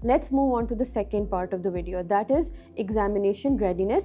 Let's move on to the second part of the video, that is examination readiness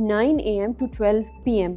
9 AM to 12 PM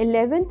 11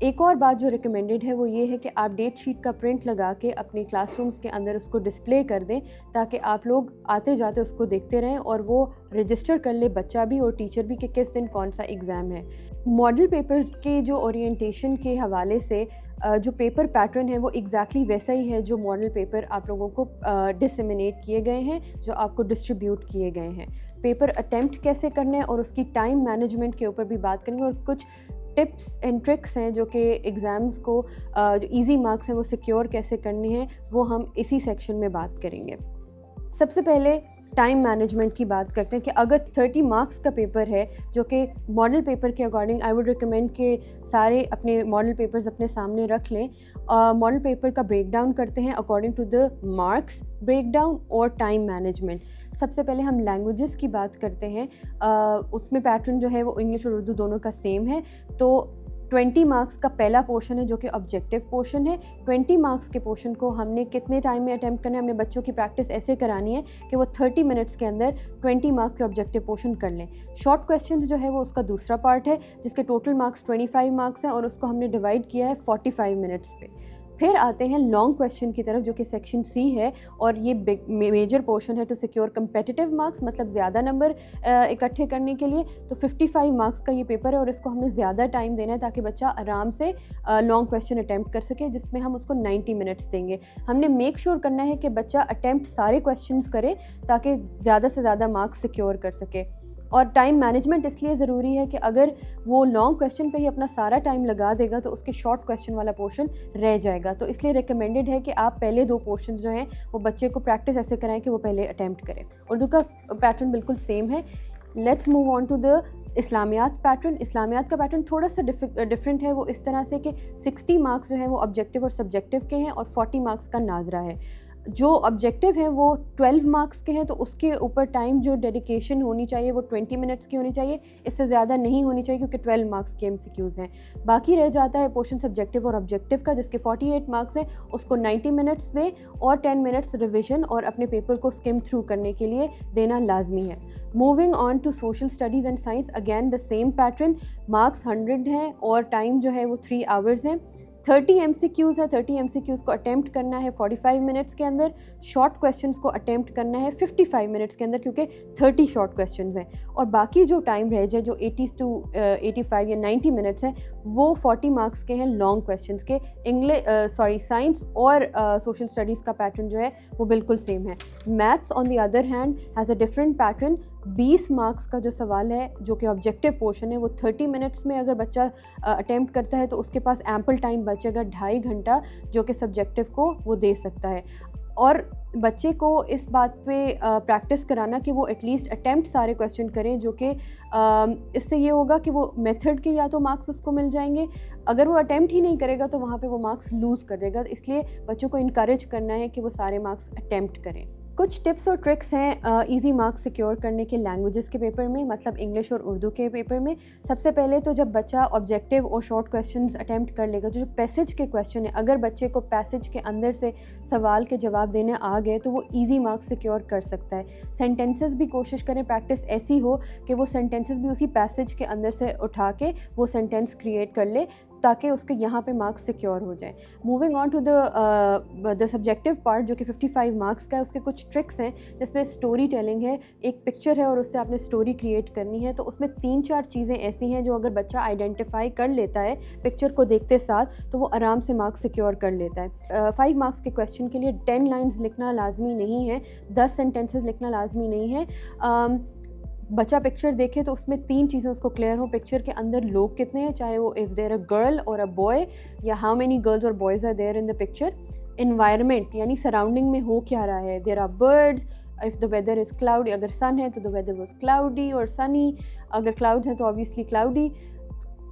ایک اور بات جو recommended ہے وہ یہ ہے کہ آپ ڈیٹ شیٹ کا پرنٹ لگا کے اپنے کلاس رومز کے اندر اس کو ڈسپلے کر دیں تاکہ آپ لوگ آتے جاتے اس کو دیکھتے رہیں اور وہ رجسٹر کر لے بچہ بھی اور ٹیچر بھی کہ کس دن کون سا ایگزام ہے. ماڈل پیپر کے جو اورینٹیشن کے حوالے سے جو پیپر پیٹرن ہے وہ ایگزیکٹلی ویسا ہی ہے جو ماڈل پیپر آپ لوگوں کو ڈسیمینیٹ کیے گئے ہیں, جو آپ کو ڈسٹریبیوٹ کیے گئے ہیں. پیپر اٹیمپٹ کیسے کرنا ہے اور اس کی ٹائم مینجمنٹ کے اوپر بھی بات کریں گے, اور کچھ ٹپس اینڈ ٹرکس ہیں جو کہ ایگزامز کو جو ایزی مارکس ہیں وہ سیکیور کیسے کرنے ہیں وہ ہم اسی سیکشن میں بات کریں گے. سب سے پہلے ٹائم مینجمنٹ کی بات کرتے ہیں کہ اگر 30 مارکس کا پیپر ہے جو کہ ماڈل پیپر کے اکارڈنگ آئی ووڈ ریکمینڈ کہ سارے اپنے ماڈل پیپرز اپنے سامنے رکھ لیں. ماڈل پیپر کا بریک ڈاؤن کرتے ہیں according to the marks break down اور ٹائم مینجمنٹ. سب سے پہلے ہم لینگویجز کی بات کرتے ہیں. اس میں پیٹرن جو ہے وہ انگلش اور اردو دونوں کا سیم ہے. تو 20 مارکس کا پہلا پورشن ہے جو کہ آبجیکٹیو پورشن ہے. 20 مارکس کے پورشن کو ہم نے کتنے ٹائم میں اٹیمپٹ کرنا ہے, ہم نے بچوں کی پریکٹس ایسے کرانی ہے کہ وہ 30 منٹس کے اندر 20 مارکس کے آبجیکٹیو پورشن کر لیں. شارٹ کویسچنز جو ہے وہ اس کا دوسرا پارٹ ہے جس کے ٹوٹل مارکس 25 مارکس ہیں اور اس کو ہم نے ڈیوائڈ کیا ہے 45 منٹس پہ. پھر آتے ہیں لانگ کویسچن کی طرف جو کہ سیکشن سی ہے, اور یہ میجر پورشن ہے ٹو سیکیور کمپیٹیٹیو مارکس, مطلب زیادہ نمبر اکٹھے کرنے کے لیے. تو 55 مارکس کا یہ پیپر ہے اور اس کو ہم نے زیادہ ٹائم دینا ہے تاکہ بچہ آرام سے لانگ کویسچن اٹیمپٹ کر سکے, جس میں ہم اس کو 90 منٹس دیں گے. ہم نے میک شیور کرنا ہے کہ بچہ اٹیمپٹ سارے کویسچنز کرے تاکہ زیادہ سے زیادہ مارکس سیکیور کر سکے. اور ٹائم مینجمنٹ اس لیے ضروری ہے کہ اگر وہ لانگ کویسچن پہ ہی اپنا سارا ٹائم لگا دے گا تو اس کے شارٹ کویسچن والا پورشن رہ جائے گا. تو اس لیے ریکمینڈیڈ ہے کہ آپ پہلے 2 پورشنز جو ہیں وہ بچے کو پریکٹس ایسے کرائیں کہ وہ پہلے اٹیمپٹ کریں. اردو کا پیٹرن بالکل سیم ہے. Let's move on to the Islamiyat pattern. Islamiyat کا پیٹرن تھوڑا سا ڈفرینٹ ہے. وہ اس طرح سے کہ 60 مارکس جو ہیں وہ آبجیکٹیو اور سبجیکٹیو کے ہیں اور 40 مارکس کا ناظرہ ہے. جو آبجیکٹیو ہیں وہ 12 مارکس کے ہیں, تو اس کے اوپر ٹائم جو ڈیڈیکیشن ہونی چاہیے وہ 20 منٹس کی ہونی چاہیے, اس سے زیادہ نہیں ہونی چاہیے کیونکہ 12 مارکس کے MCQs ہیں. باقی رہ جاتا ہے پورشن سبجیکٹیو اور آبجیکٹیو کا جس کے 48 مارکس ہیں, اس کو 90 منٹس دیں اور 10 منٹس ریویژن اور اپنے پیپر کو اسکم تھرو کرنے کے لیے دینا لازمی ہے. Moving on to social studies and science, again the same pattern. Marks 100 ہیں اور ٹائم جو ہے وہ 3 آورز ہیں. 30 MCQs ہے. 30 MCQs کو اٹیمپٹ کرنا ہے 45 منٹس کے اندر. شارٹ کویسچنس کو اٹیمپٹ کرنا ہے 55 منٹس کے اندر کیونکہ 30 شارٹ کویسچنز ہیں. اور باقی جو ٹائم رہ جائے جو 80 to 85 یا 90 منٹس ہیں وہ 40 مارکس کے ہیں لانگ کویسچنس کے. سائنس اور سوشل اسٹڈیز کا پیٹرن جو ہے وہ بالکل سیم ہے. Maths on the other hand has a different pattern. 20 marks کا جو سوال ہے جو کہ آبجیکٹیو پورشن ہے وہ 30 منٹس میں اگر بچہ اٹیمپٹ کرتا ہے تو اس کے پاس ایمپل ٹائم بچے گا 2.5 گھنٹہ جو کہ سبجیکٹیو کو وہ دے سکتا ہے. اور بچے کو اس بات پہ پریکٹس کرانا کہ وہ ایٹ لیسٹ اٹیمپٹ سارے کویسچن کریں, جو کہ اس سے یہ ہوگا کہ وہ میتھڈ کے یا تو مارکس اس کو مل جائیں گے. اگر وہ اٹیمپٹ ہی نہیں کرے گا تو وہاں پہ وہ مارکس لوز کر دے گا. اس لیے بچوں کو انکریج کرنا ہے کہ وہ سارے مارکس اٹیمپٹ کریں. کچھ ٹپس اور ٹرکس ہیں ایزی مارکس سیکیور کرنے کے لینگویجز کے پیپر میں, مطلب انگلش اور اردو کے پیپر میں. سب سے پہلے تو جب بچہ آبجیکٹیو اور شارٹ کویسچنز اٹیمپٹ کر لے گا تو جو پیسج کے کویسچن ہیں اگر بچے کو پیسج کے اندر سے سوال کے جواب دینے آ گئے تو وہ ایزی مارکس سیکیور کر سکتا ہے. سینٹینسز بھی کوشش کریں پریکٹس ایسی ہو کہ وہ سینٹینسز بھی اسی پیسج کے اندر سے اٹھا کے وہ سینٹینس کریٹ کر لے تاکہ اس کے یہاں پہ مارکس سیکیور ہو جائیں. Moving on to the subjective part جو کہ 55 مارکس کا ہے, اس کے کچھ ٹرکس ہیں جس میں اسٹوری ٹیلنگ ہے. ایک پکچر ہے اور اس سے آپ نے اسٹوری کریٹ کرنی ہے, تو اس میں 3-4 چیزیں ایسی ہیں جو اگر بچہ آئیڈینٹیفائی کر لیتا ہے پکچر کو دیکھتے ساتھ تو وہ آرام سے مارکس سیکیور کر لیتا ہے. 5 مارکس کے کویسچن کے لیے 10 لائنز لکھنا لازمی نہیں ہے, 10 سینٹینسز لکھنا لازمی نہیں ہے. بچہ پکچر دیکھے تو اس میں 3 چیزیں اس کو کلیئر ہوں. پکچر کے اندر لوگ کتنے ہیں, چاہے وہ از دیر اے گرل اور اے بوائے, یا ہاؤ مینی گرلز اور boys are there in the picture. Environment یعنی سراؤنڈنگ میں ہو کیا رہا ہے. There are birds, if the weather is cloudy, اگر سن ہے تو دا ویدر واز کلاؤڈی اور سنی, اگر کلاؤڈز ہیں تو آبویسلی کلاؤڈی.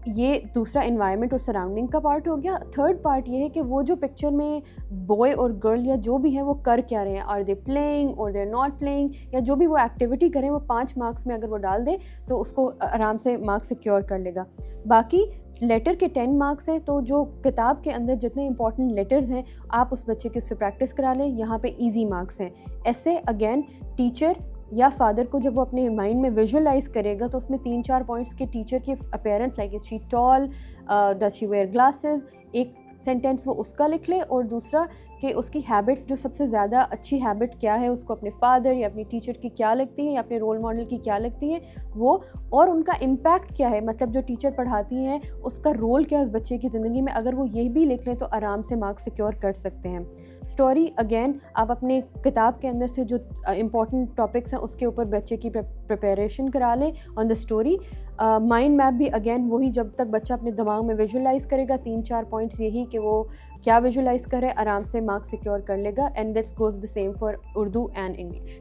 یہ دوسرا انوائرمنٹ اور سراؤنڈنگ کا پارٹ ہو گیا. تھرڈ پارٹ یہ ہے کہ وہ جو پکچر میں بوائے اور گرل یا جو بھی ہیں وہ کر کیا رہے ہیں, آر دے پلینگ اور دے آر ناٹ پلینگ, یا جو بھی وہ ایکٹیویٹی کریں وہ 5 مارکس میں اگر وہ ڈال دیں تو اس کو آرام سے مارکس سیکیور کر لے گا. باقی لیٹر کے 10 مارکس ہیں, تو جو کتاب کے اندر جتنے امپورٹنٹ لیٹرز ہیں آپ اس بچے کی اس پہ پریکٹس کرا لیں, یہاں پہ ایزی مارکس ہیں. ایسے اگین ٹیچر یا فادر کو جب وہ اپنے مائنڈ میں ویژولائز کرے گا تو اس میں 3-4 پوائنٹس کے ٹیچر کی appearance like is she talc, does she where glasses, ایک سینٹینس وہ اس کا لکھ لے, اور دوسرا کہ اس کی ہیبٹ جو سب سے زیادہ اچھی ہیبٹ کیا ہے, اس کو اپنے فادر یا اپنی ٹیچر کی کیا لگتی ہے یا اپنے رول ماڈل کی کیا لگتی ہے وہ, اور ان کا امپیکٹ کیا ہے, مطلب جو ٹیچر پڑھاتی ہیں اس کا رول کیا ہے اس بچے کی زندگی میں. اگر وہ یہ بھی لکھ لیں تو آرام سے مارکس سیکیور کر سکتے ہیں. اسٹوری اگین آپ اپنے کتاب کے اندر سے جو امپورٹنٹ ٹاپکس ہیں اس کے اوپر بچے کی پریپریشن کرا لیں آن دا اسٹوری. مائنڈ میپ بھی اگین وہی, جب تک بچہ اپنے دماغ میں ویژولائز کرے گا 3-4 پوائنٹس یہی کہ وہ کیا ویژولائز کرے, آرام سے مارکس سیکیور کر لے گا. And that's goes the same for Urdu and English.